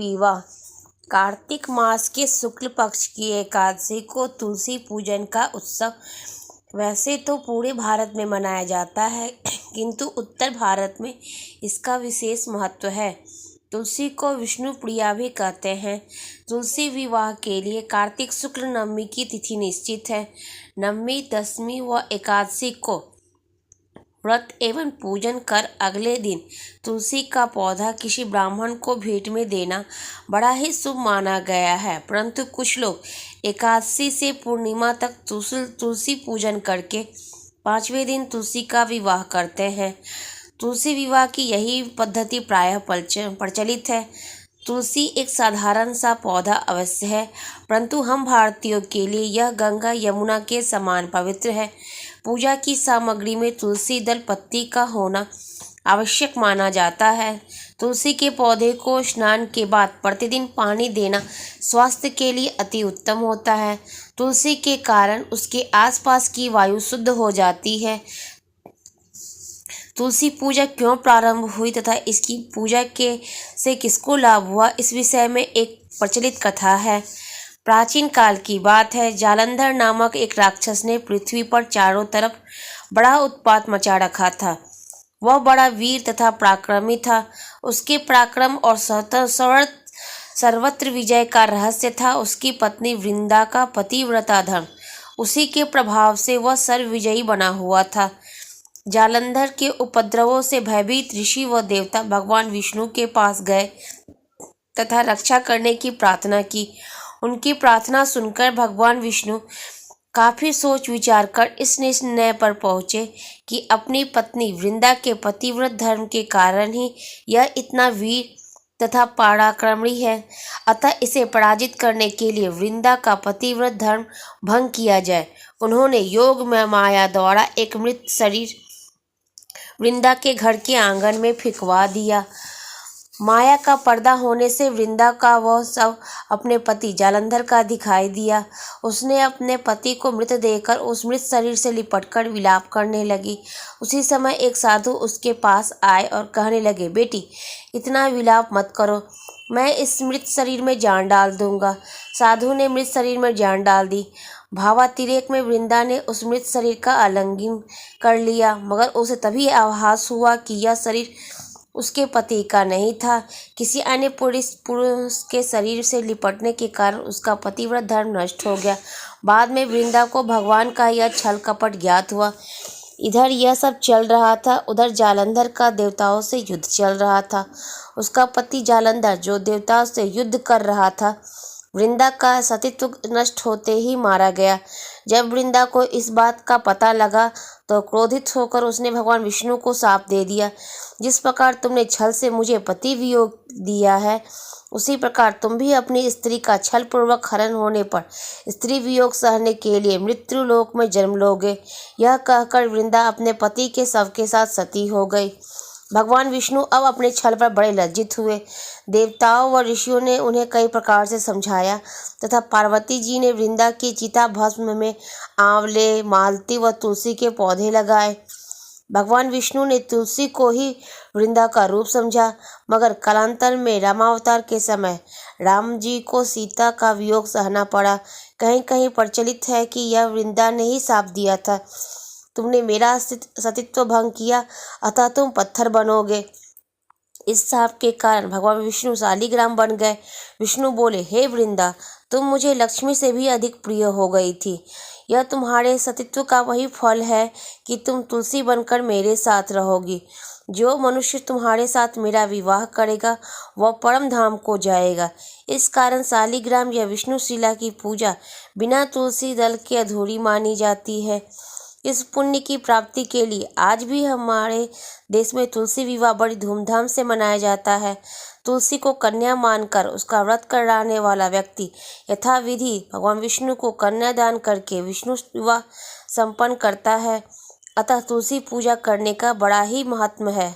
विवाह। कार्तिक मास के शुक्ल पक्ष की एकादशी को तुलसी पूजन का उत्सव वैसे तो पूरे भारत में मनाया जाता है, किंतु उत्तर भारत में इसका विशेष महत्व है। तुलसी को विष्णु प्रिया भी कहते हैं। तुलसी विवाह के लिए कार्तिक शुक्ल नवमी की तिथि निश्चित है। नवमी, दशमी व एकादशी को व्रत एवं पूजन कर अगले दिन तुलसी का पौधा किसी ब्राह्मण को भेंट में देना बड़ा ही शुभ माना गया है। परंतु कुछ लोग एकादशी से पूर्णिमा तक तुलसी पूजन करके 5वें दिन तुलसी का विवाह करते हैं। तुलसी विवाह की यही पद्धति प्रायः प्रचलित है। तुलसी एक साधारण सा पौधा अवश्य है, परंतु हम भारतीयों के लिए यह गंगा यमुना के समान पवित्र है। पूजा की सामग्री में तुलसी दल पत्ती का होना आवश्यक माना जाता है। तुलसी के पौधे को स्नान के बाद प्रतिदिन पानी देना स्वास्थ्य के लिए अति उत्तम होता है। तुलसी के कारण उसके आसपास की वायु शुद्ध हो जाती है। तुलसी पूजा क्यों प्रारंभ हुई तथा इसकी पूजा से किसको लाभ हुआ, इस विषय में एक प्रचलित कथा है। प्राचीन काल की बात है। जालंधर नामक एक राक्षस ने पृथ्वी पर चारों तरफ बड़ा उत्पात मचा रखा था। वह बड़ा वीर तथा पराक्रमी था। उसके पराक्रम और सर्वत्र विजय का रहस्य था उसकी पत्नी वृंदा का पतिव्रता धर्म। उसी के प्रभाव से वह सर्वविजयी बना हुआ था। जालंधर के उपद्रवों से भयभीत ऋषि व देवता भगवान विष्णु के पास गए तथा रक्षा करने की प्रार्थना की। उनकी प्रार्थना सुनकर भगवान विष्णु काफी सोच विचार कर इस निर्णय पर पहुंचे कि अपनी पत्नी वृंदा के पतिव्रत धर्म के कारण ही यह इतना वीर तथा पराक्रमी है। अतः इसे पराजित करने के लिए वृंदा का पतिव्रत धर्म भंग किया जाए। उन्होंने योग में माया द्वारा एक मृत शरीर वृंदा के घर के आंगन में फेंकवा दिया। माया का पर्दा होने से वृंदा का वह शव अपने पति जालंधर का दिखाई दिया। उसने अपने पति को मृत देखकर उस मृत शरीर से लिपटकर विलाप करने लगी। उसी समय एक साधु उसके पास आए और कहने लगे, बेटी, इतना विलाप मत करो, मैं इस मृत शरीर में जान डाल दूंगा। साधु ने मृत शरीर में जान डाल दी। भावातिरेक में वृंदा ने उस मृत शरीर का आलिंगन कर लिया, मगर उसे तभी आभास हुआ कि यह शरीर उसके पति का नहीं था। किसी अन्य पुरुष के शरीर से लिपटने के कारण उसका पतिव्रत धर्म नष्ट हो गया। बाद में वृंदा को भगवान का यह छल कपट ज्ञात हुआ। इधर यह सब चल रहा था, उधर जालंधर का देवताओं से युद्ध चल रहा था। उसका पति जालंधर जो देवताओं से युद्ध कर रहा था, वृंदा का सतीत्व नष्ट होते ही मारा गया। जब वृंदा को इस बात का पता लगा तो क्रोधित होकर उसने भगवान विष्णु को शाप दे दिया, जिस प्रकार तुमने छल से मुझे पति वियोग दिया है, उसी प्रकार तुम भी अपनी स्त्री का छल पूर्वक हरण होने पर स्त्री वियोग सहने के लिए मृत्यु लोक में जन्म लोगे। यह कहकर वृंदा अपने पति के शव के साथ सती हो गई। भगवान विष्णु अब अपने छल पर बड़े लज्जित हुए। देवताओं व ऋषियों ने उन्हें कई प्रकार से समझाया तथा पार्वती जी ने वृंदा की चिता भस्म में आंवले, मालती व तुलसी के पौधे लगाए। भगवान विष्णु ने तुलसी को ही वृंदा का रूप समझा, मगर कालांतर में रामावतार के समय राम जी को सीता का वियोग सहना पड़ा। कहीं कहीं प्रचलित है कि यह वृंदा ने ही शाप दिया था, तुमने मेरा सतीत्व भंग किया, अतः तुम पत्थर बनोगे। इस शाप के कारण भगवान विष्णु शालिग्राम बन गए। विष्णु बोले, हे वृंदा, तुम मुझे लक्ष्मी से भी अधिक प्रिय हो गई थी। यह तुम्हारे सतीत्व का वही फल है कि तुम तुलसी बनकर मेरे साथ रहोगी। जो मनुष्य तुम्हारे साथ मेरा विवाह करेगा वह परम धाम को जाएगा। इस कारण शालिग्राम या विष्णुशिला की पूजा बिना तुलसी दल के अधूरी मानी जाती है। इस पुण्य की प्राप्ति के लिए आज भी हमारे देश में तुलसी विवाह बड़ी धूमधाम से मनाया जाता है। तुलसी को कन्या मानकर उसका व्रत कराने वाला व्यक्ति यथाविधि भगवान विष्णु को कन्या दान करके विष्णु विवाह संपन्न करता है। अतः तुलसी पूजा करने का बड़ा ही महात्म्य है।